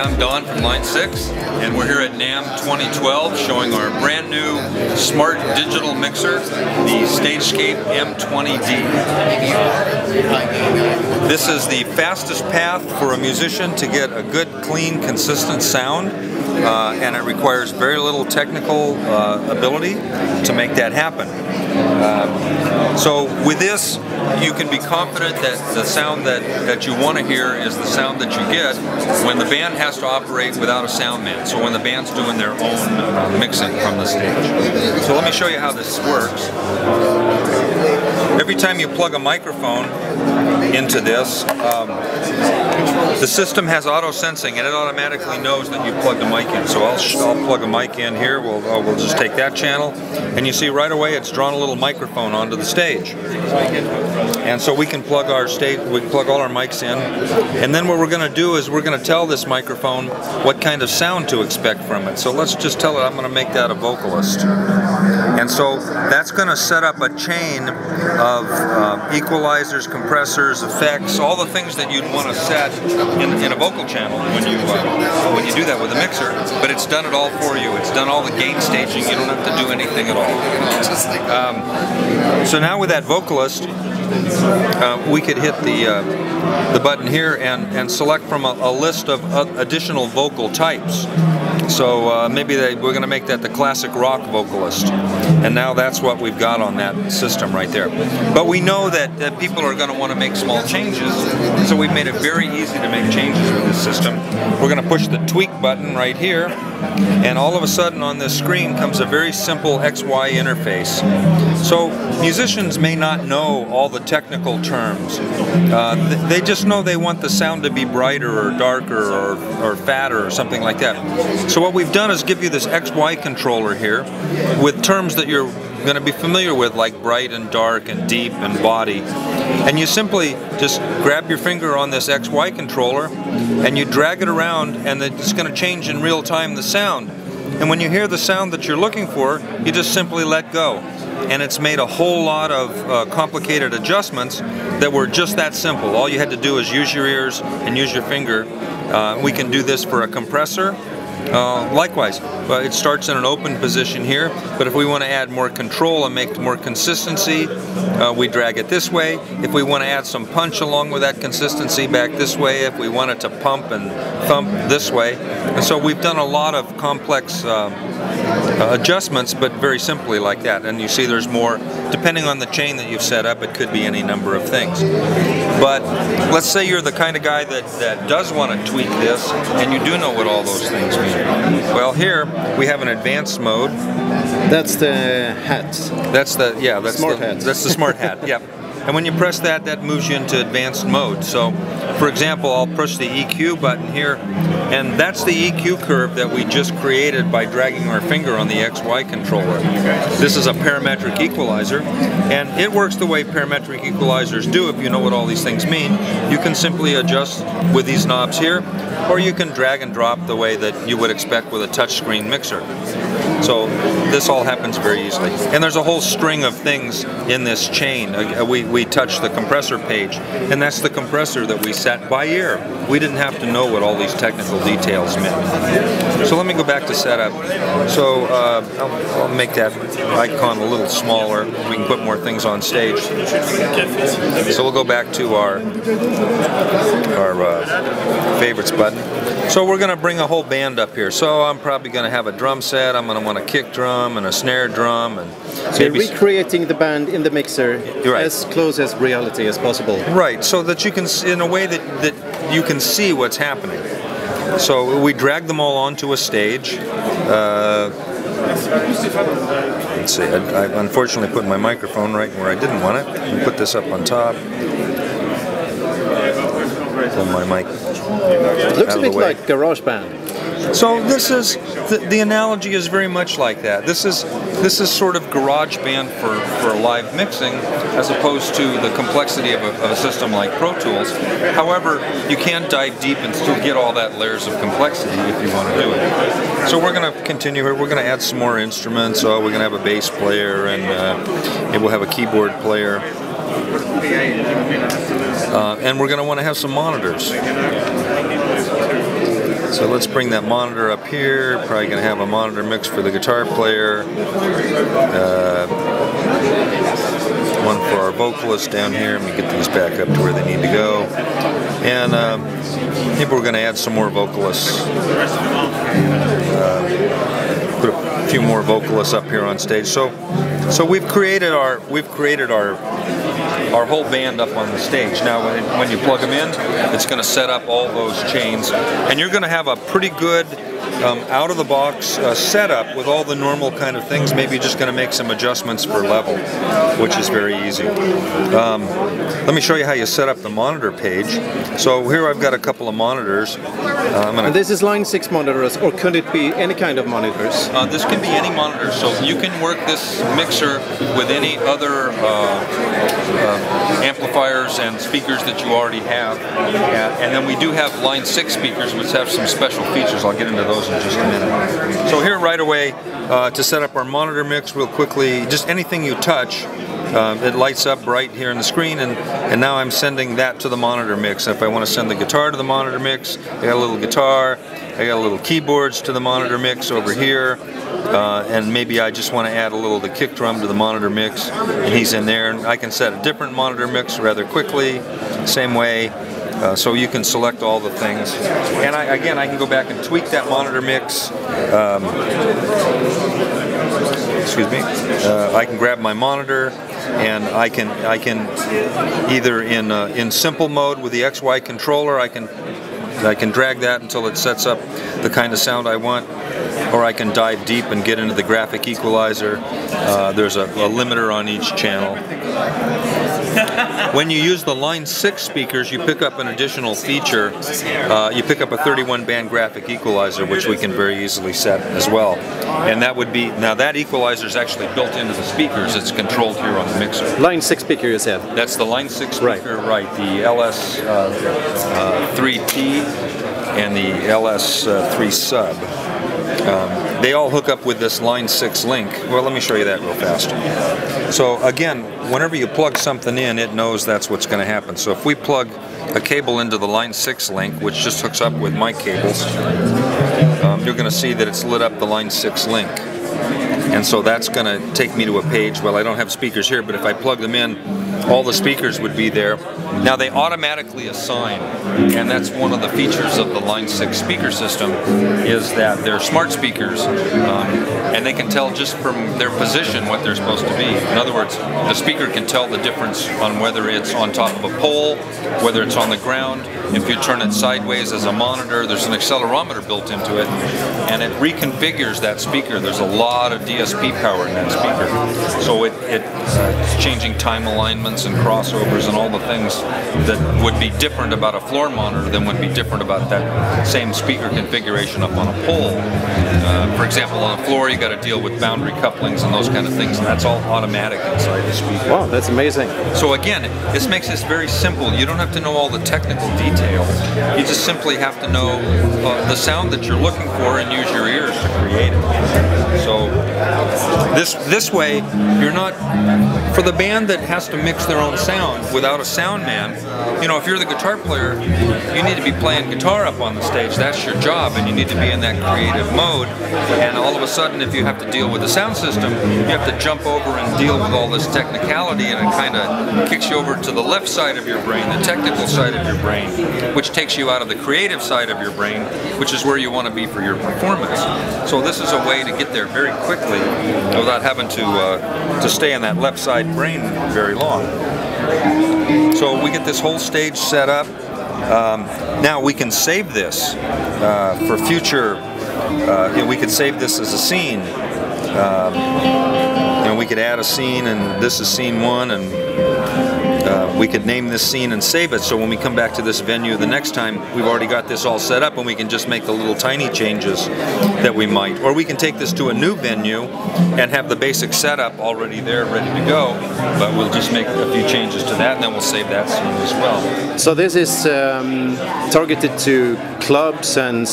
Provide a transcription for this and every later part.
I'm Don from Line 6, and we're here at NAMM 2012 showing our brand new smart digital mixer, the Stagescape M20d. This is the fastest path for a musician to get a good, clean, consistent sound, and it requires very little technical ability to make that happen. So with this, you can be confident that the sound that you want to hear is the sound that you get when the band has to operate without a sound man. So when the band's doing their own mixing from the stage. So let me show you how this works. Every time you plug a microphone into this, the system has auto sensing and it automatically knows that you plugged a mic in. So I'll plug a mic in here. We'll just take that channel, and you see right away it's drawn a little microphone onto the stage. And so we can plug all our mics in, and then what we're going to do is we're going to tell this microphone what kind of sound to expect from it. So let's just tell it I'm going to make that a vocalist. And so that's going to set up a chain of equalizers, compressors, effects, all the things that you'd want to set in a vocal channel when you do that with a mixer. But it's done it all for you. It's done all the gain staging. You don't have to do anything at all. So now with that vocalist, we could hit the button here and select from a list of additional vocal types. So maybe we're going to make that the classic rock vocalist, and now that's what we've got on that system right there. But we know that people are going to want to make small changes, so we've made it very easy to make changes with this system. We're going to push the tweak button right here, and all of a sudden on this screen comes a very simple XY interface. So musicians may not know all the technical terms. They just know they want the sound to be brighter or darker or fatter or something like that. So what we've done is give you this XY controller here with terms that you're going to be familiar with, like bright and dark and deep and body. And you simply just grab your finger on this XY controller and you drag it around, and it's going to change in real time the sound. And when you hear the sound that you're looking for, you just simply let go. And it's made a whole lot of complicated adjustments that were just that simple. All you had to do is use your ears and use your finger. We can do this for a compressor. Likewise, it starts in an open position here, but if we want to add more control and make more consistency, we drag it this way. If we want to add some punch along with that consistency, back this way. If we want it to pump and thump, this way. And so we've done a lot of complex adjustments, but very simply like that. And you see there's more, depending on the chain that you've set up, it could be any number of things. But let's say you're the kind of guy that does want to tweak this, and you do know what all those things mean. Well, here we have an advanced mode. That's the hat. That's the smart hat. That's the smart hat. Yep. And when you press that, that moves you into advanced mode. So, for example, I'll push the EQ button here, and that's the EQ curve that we just created by dragging our finger on the XY controller. This is a parametric equalizer, and it works the way parametric equalizers do if you know what all these things mean. You can simply adjust with these knobs here, or you can drag and drop the way that you would expect with a touchscreen mixer. So this all happens very easily. And there's a whole string of things in this chain. We touch the compressor page, and that's the compressor that we set by ear. We didn't have to know what all these technical details meant. So let me go back to setup. So I'll make that icon a little smaller. We can put more things on stage. So we'll go back to our favorites button. So we're going to bring a whole band up here. So I'm probably going to have a drum set. I'm going to want a kick drum and a snare drum. And so you're recreating the band in the mixer as close as reality as possible. Right, so that you can, in a way that you can see what's happening. So we drag them all onto a stage. Let's see, I unfortunately put my microphone right where I didn't want it. I'll put this up on top. Pull my mic. It looks a bit like GarageBand. So this is the analogy is very much like that. This is sort of GarageBand for live mixing, as opposed to the complexity of a system like Pro Tools. However, you can dive deep and still get all that layers of complexity if you want to do it. So we're going to continue here. We're going to add some more instruments. So we're going to have a bass player, and maybe we'll have a keyboard player. And we're going to want to have some monitors. So let's bring that monitor up here. Probably going to have a monitor mix for the guitar player. One for our vocalist down here. Let me get these back up to where they need to go. And maybe we're going to add some more vocalists. Put a few more vocalists up here on stage. So we've created our whole band up on the stage. Now when you plug them in, it's going to set up all those chains, and you're going to have a pretty good out-of-the-box setup with all the normal kind of things. Maybe you're just going to make some adjustments for level, which is very easy. Let me show you how you set up the monitor page. So here I've got a couple of monitors. And this is Line6 monitors, or could it be any kind of monitors? This can be any monitor, so you can work this mixer with any other amplifiers and speakers that you already have. And then we do have Line6 speakers, which have some special features. I'll get into those in just a minute. So here right away, to set up our monitor mix real quickly, just anything you touch, it lights up bright here on the screen, and now I'm sending that to the monitor mix. If I want to send the guitar to the monitor mix, I got a little guitar, I got a little keyboards to the monitor mix over here, and maybe I just want to add a little of the kick drum to the monitor mix, and he's in there, and I can set a different monitor mix rather quickly, same way. So you can select all the things, and again I can go back and tweak that monitor mix. Excuse me. I can grab my monitor, and I can either in simple mode with the XY controller, I can drag that until it sets up the kind of sound I want, or I can dive deep and get into the graphic equalizer. There's a limiter on each channel. When you use the Line6 speakers, you pick up an additional feature. You pick up a 31 band graphic equalizer, which we can very easily set as well. And that would be, now that equalizer is actually built into the speakers. It's controlled here on the mixer. Line6 speaker you said? That's the Line6 speaker, right. The LS3T and the LS3 sub. They all hook up with this Line6 Link. Well, let me show you that real fast. So again, whenever you plug something in, it knows that's what's going to happen. So if we plug a cable into the Line6 Link, which just hooks up with my cables, you're going to see that it's lit up the Line6 Link. And so that's going to take me to a page. Well, I don't have speakers here, but if I plug them in, all the speakers would be there. Now they automatically assign, and that's one of the features of the Line6 speaker system, is that they're smart speakers, and they can tell just from their position what they're supposed to be. In other words, the speaker can tell the difference on whether it's on top of a pole, whether it's on the ground. If you turn it sideways as a monitor, there's an accelerometer built into it, and it reconfigures that speaker. There's a lot of DSP power in that speaker. So it's changing time alignments and crossovers and all the things that would be different about a floor monitor than would be different about that same speaker configuration up on a pole. For example, on a floor you got to deal with boundary couplings and those kind of things, and that's all automatic inside the speaker. Wow, that's amazing. So again, this makes this very simple. You don't have to know all the technical details. You just simply have to know the sound that you're looking for and use your ears to create it. So this way, you're not, for the band that has to mix their own sound without a sound man, you know, if you're the guitar player, you need to be playing guitar up on the stage. That's your job, and you need to be in that creative mode. And all of a sudden, if you have to deal with the sound system, you have to jump over and deal with all this technicality, and it kind of kicks you over to the left side of your brain, the technical side of your brain, which takes you out of the creative side of your brain, which is where you want to be for your performance. So this is a way to get there very quickly without having to stay in that left side brain very long. So we get this whole stage set up. Now we can save this for future. We could save this as a scene. We could add a scene, and this is scene 1, and we could name this scene and save it, so when we come back to this venue the next time, we've already got this all set up, and we can just make the little tiny changes that we might. Or we can take this to a new venue and have the basic setup already there, ready to go, but we'll just make a few changes to that, and then we'll save that scene as well. So this is targeted to clubs and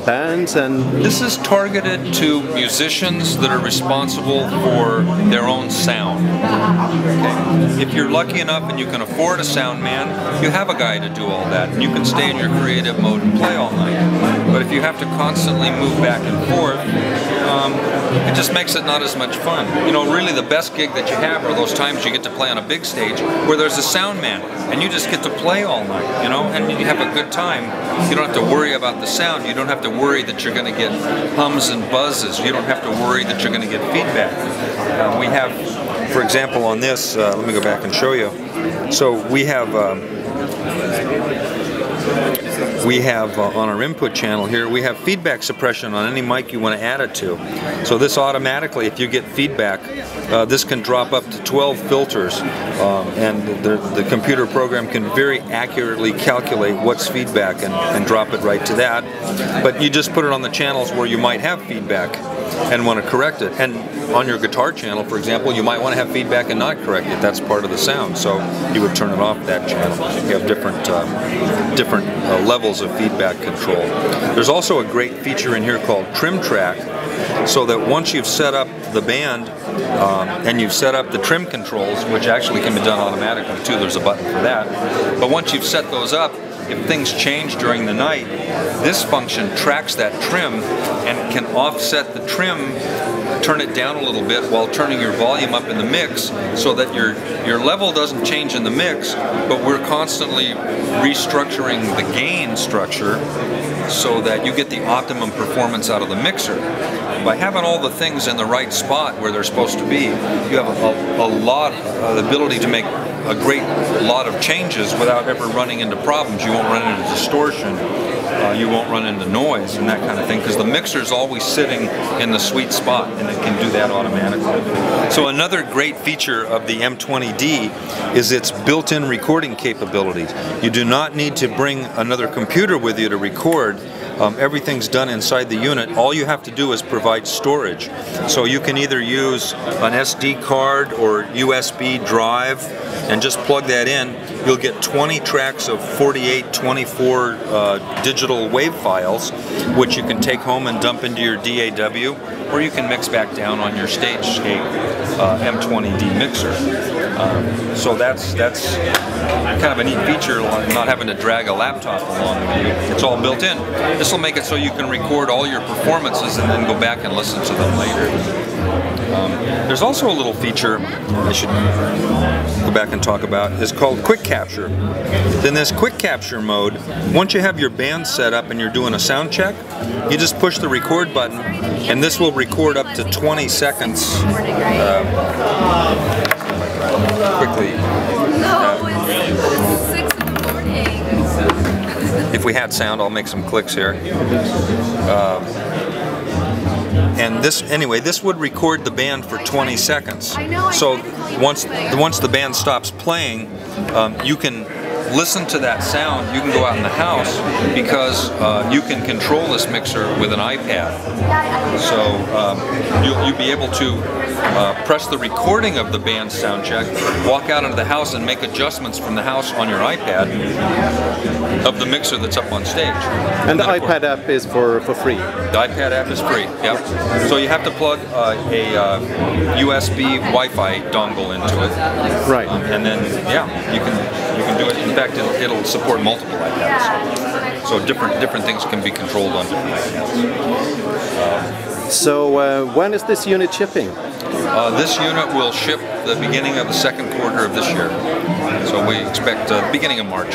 bands, and this is targeted to musicians that are responsible for their own sound. Okay. If you're lucky enough and you can afford a sound man, you have a guy to do all that, and you can stay in your creative mode and play all night. But if you have to constantly move back and forth, it just makes it not as much fun. You know, really the best gig that you have are those times you get to play on a big stage where there's a sound man, and you just get to play all night, you know, and you have a good time. You don't have to worry about the sound. You don't have to worry that you're going to get hums and buzzes. You don't have to worry that you're going to get feedback. We have, for example, on this, let me go back and show you. So we have on our input channel here, we have feedback suppression on any mic you want to add it to. So this automatically, if you get feedback, this can drop up to 12 filters, and the computer program can very accurately calculate what's feedback and drop it right to that. But you just put it on the channels where you might have feedback and want to correct it. And on your guitar channel, for example, you might want to have feedback and not correct it. That's part of the sound, so you would turn it off that channel. You have different levels of feedback control. There's also a great feature in here called Trim Track, so that once you've set up the band and you've set up the trim controls, which actually can be done automatically too, there's a button for that, but once you've set those up, if things change during the night, this function tracks that trim and can offset the trim, turn it down a little bit while turning your volume up in the mix, so that your level doesn't change in the mix, but we're constantly restructuring the gain structure so that you get the optimum performance out of the mixer. By having all the things in the right spot where they're supposed to be, you have a lot of the ability to make a great lot of changes without ever running into problems. You won't run into distortion, you won't run into noise and that kind of thing, because the mixer is always sitting in the sweet spot and it can do that automatically. So another great feature of the M20d is its built-in recording capabilities. You do not need to bring another computer with you to record. Everything's done inside the unit. All you have to do is provide storage. So you can either use an SD card or USB drive and just plug that in. You'll get 20 tracks of 48, 24 digital wave files, which you can take home and dump into your DAW, or you can mix back down on your Stagescape M20d mixer. So that's kind of a neat feature, not having to drag a laptop along with you. It's all built in. This will make it so you can record all your performances and then go back and listen to them later. There's also a little feature I should go back and talk about. It's called Quick Capture. In this Quick Capture mode, once you have your band set up and you're doing a sound check, you just push the record button and this will record up to 20 seconds quickly. If we had sound, I'll make some clicks here. And this, anyway, this would record the band for 20 seconds. So once the band stops playing, you can listen to that sound. You can go out in the house because you can control this mixer with an iPad. So you'll be able to press the recording of the band's sound check, walk out into the house and make adjustments from the house on your iPad of the mixer that's up on stage. And the iPad app is for free? The iPad app is free, yep. So you have to plug a USB Wi-Fi dongle into it. Right. And then, yeah, you can do it. In fact, it'll support multiple iPads. So different things can be controlled on different iPads. So when is this unit shipping? This unit will ship the beginning of the second quarter of this year. So we expect beginning of March.